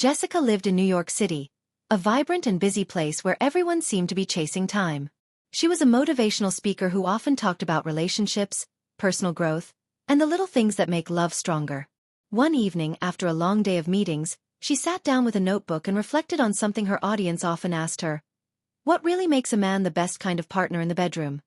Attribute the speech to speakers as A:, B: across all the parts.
A: Jessica lived in New York City, a vibrant and busy place where everyone seemed to be chasing time. She was a motivational speaker who often talked about relationships, personal growth, and the little things that make love stronger. One evening, after a long day of meetings, she sat down with a notebook and reflected on something her audience often asked her. What really makes a man the best kind of partner in the bedroom?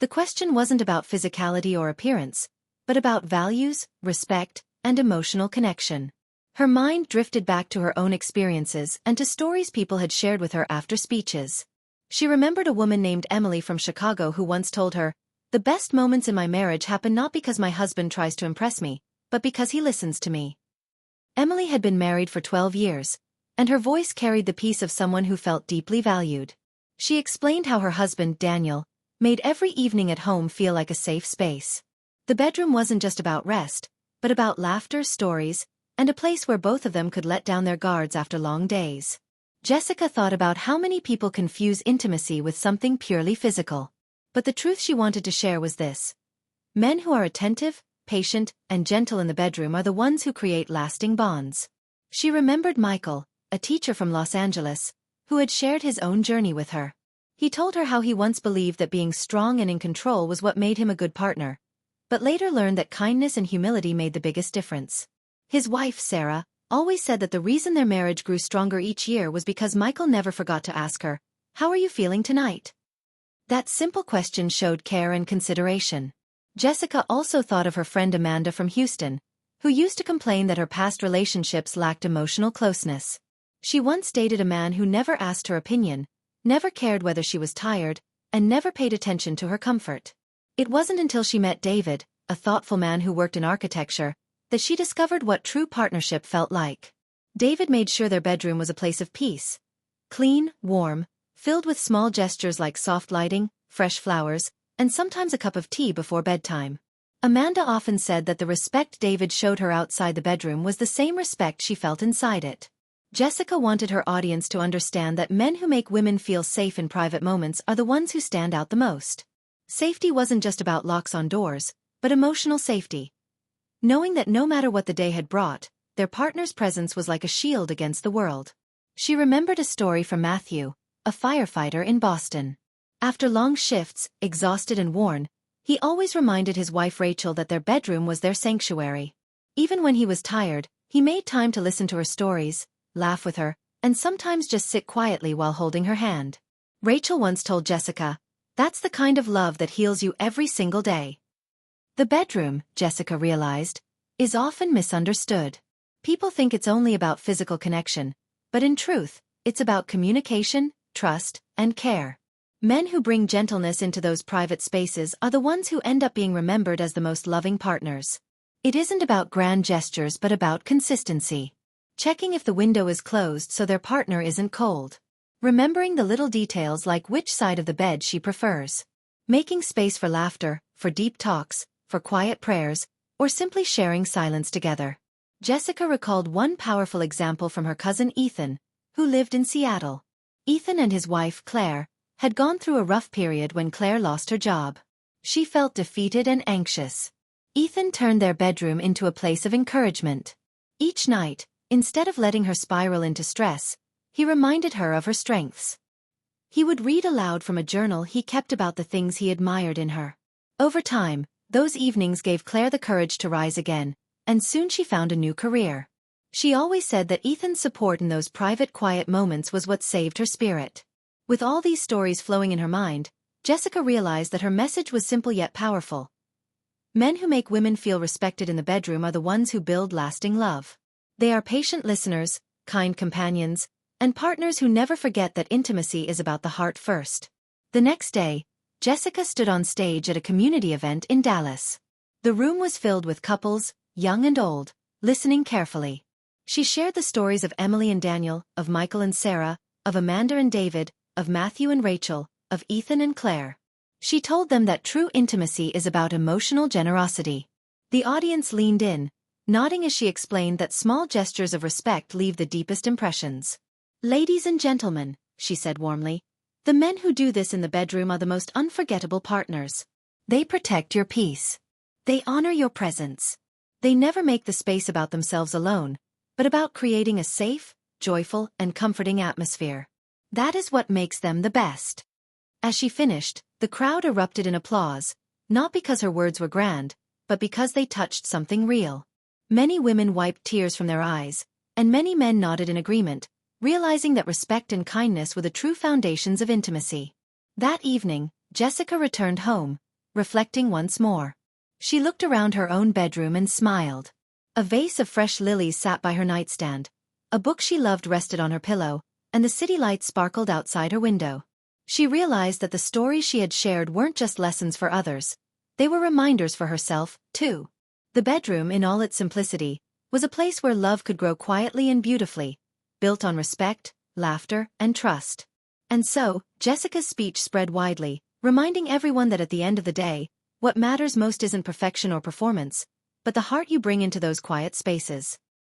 A: The question wasn't about physicality or appearance, but about values, respect, and emotional connection. Her mind drifted back to her own experiences and to stories people had shared with her after speeches. She remembered a woman named Emily from Chicago who once told her, "The best moments in my marriage happen not because my husband tries to impress me, but because he listens to me." Emily had been married for 12 years, and her voice carried the peace of someone who felt deeply valued. She explained how her husband, Daniel, made every evening at home feel like a safe space. The bedroom wasn't just about rest, but about laughter, stories, and a place where both of them could let down their guards after long days. Jessica thought about how many people confuse intimacy with something purely physical. But the truth she wanted to share was this. Men who are attentive, patient, and gentle in the bedroom are the ones who create lasting bonds. She remembered Michael, a teacher from Los Angeles, who had shared his own journey with her. He told her how he once believed that being strong and in control was what made him a good partner, but later learned that kindness and humility made the biggest difference. His wife, Sarah, always said that the reason their marriage grew stronger each year was because Michael never forgot to ask her, "How are you feeling tonight?" That simple question showed care and consideration. Jessica also thought of her friend Amanda from Houston, who used to complain that her past relationships lacked emotional closeness. She once dated a man who never asked her opinion, never cared whether she was tired, and never paid attention to her comfort. It wasn't until she met David, a thoughtful man who worked in architecture, that she discovered what true partnership felt like. David made sure their bedroom was a place of peace. Clean, warm, filled with small gestures like soft lighting, fresh flowers, and sometimes a cup of tea before bedtime. Amanda often said that the respect David showed her outside the bedroom was the same respect she felt inside it. Jessica wanted her audience to understand that men who make women feel safe in private moments are the ones who stand out the most. Safety wasn't just about locks on doors, but emotional safety. Knowing that no matter what the day had brought, their partner's presence was like a shield against the world. She remembered a story from Matthew, a firefighter in Boston. After long shifts, exhausted and worn, he always reminded his wife Rachel that their bedroom was their sanctuary. Even when he was tired, he made time to listen to her stories, laugh with her, and sometimes just sit quietly while holding her hand. Rachel once told Jessica, "That's the kind of love that heals you every single day." The bedroom, Jessica realized, is often misunderstood. People think it's only about physical connection, but in truth, it's about communication, trust, and care. Men who bring gentleness into those private spaces are the ones who end up being remembered as the most loving partners. It isn't about grand gestures but about consistency. Checking if the window is closed so their partner isn't cold. Remembering the little details like which side of the bed she prefers. Making space for laughter, for deep talks, for quiet prayers, or simply sharing silence together. Jessica recalled one powerful example from her cousin Ethan, who lived in Seattle. Ethan and his wife, Claire, had gone through a rough period when Claire lost her job. She felt defeated and anxious. Ethan turned their bedroom into a place of encouragement. Each night, instead of letting her spiral into stress, he reminded her of her strengths. He would read aloud from a journal he kept about the things he admired in her. Over time, those evenings gave Claire the courage to rise again, and soon she found a new career. She always said that Ethan's support in those private quiet moments was what saved her spirit. With all these stories flowing in her mind, Jessica realized that her message was simple yet powerful. Men who make women feel respected in the bedroom are the ones who build lasting love. They are patient listeners, kind companions, and partners who never forget that intimacy is about the heart first. The next day, Jessica stood on stage at a community event in Dallas. The room was filled with couples, young and old, listening carefully. She shared the stories of Emily and Daniel, of Michael and Sarah, of Amanda and David, of Matthew and Rachel, of Ethan and Claire. She told them that true intimacy is about emotional generosity. The audience leaned in, nodding as she explained that small gestures of respect leave the deepest impressions. "Ladies and gentlemen," she said warmly, "the men who do this in the bedroom are the most unforgettable partners. They protect your peace. They honor your presence. They never make the space about themselves alone, but about creating a safe, joyful, and comforting atmosphere. That is what makes them the best. As she finished, the crowd erupted in applause, not because her words were grand, but because they touched something real. Many women wiped tears from their eyes, and many men nodded in agreement, realizing that respect and kindness were the true foundations of intimacy. That evening, Jessica returned home, reflecting once more. She looked around her own bedroom and smiled. A vase of fresh lilies sat by her nightstand, a book she loved rested on her pillow, and the city lights sparkled outside her window. She realized that the stories she had shared weren't just lessons for others. They were reminders for herself, too. The bedroom, in all its simplicity, was a place where love could grow quietly and beautifully, built on respect, laughter, and trust. And so, Jessica's speech spread widely, reminding everyone that at the end of the day, what matters most isn't perfection or performance, but the heart you bring into those quiet spaces.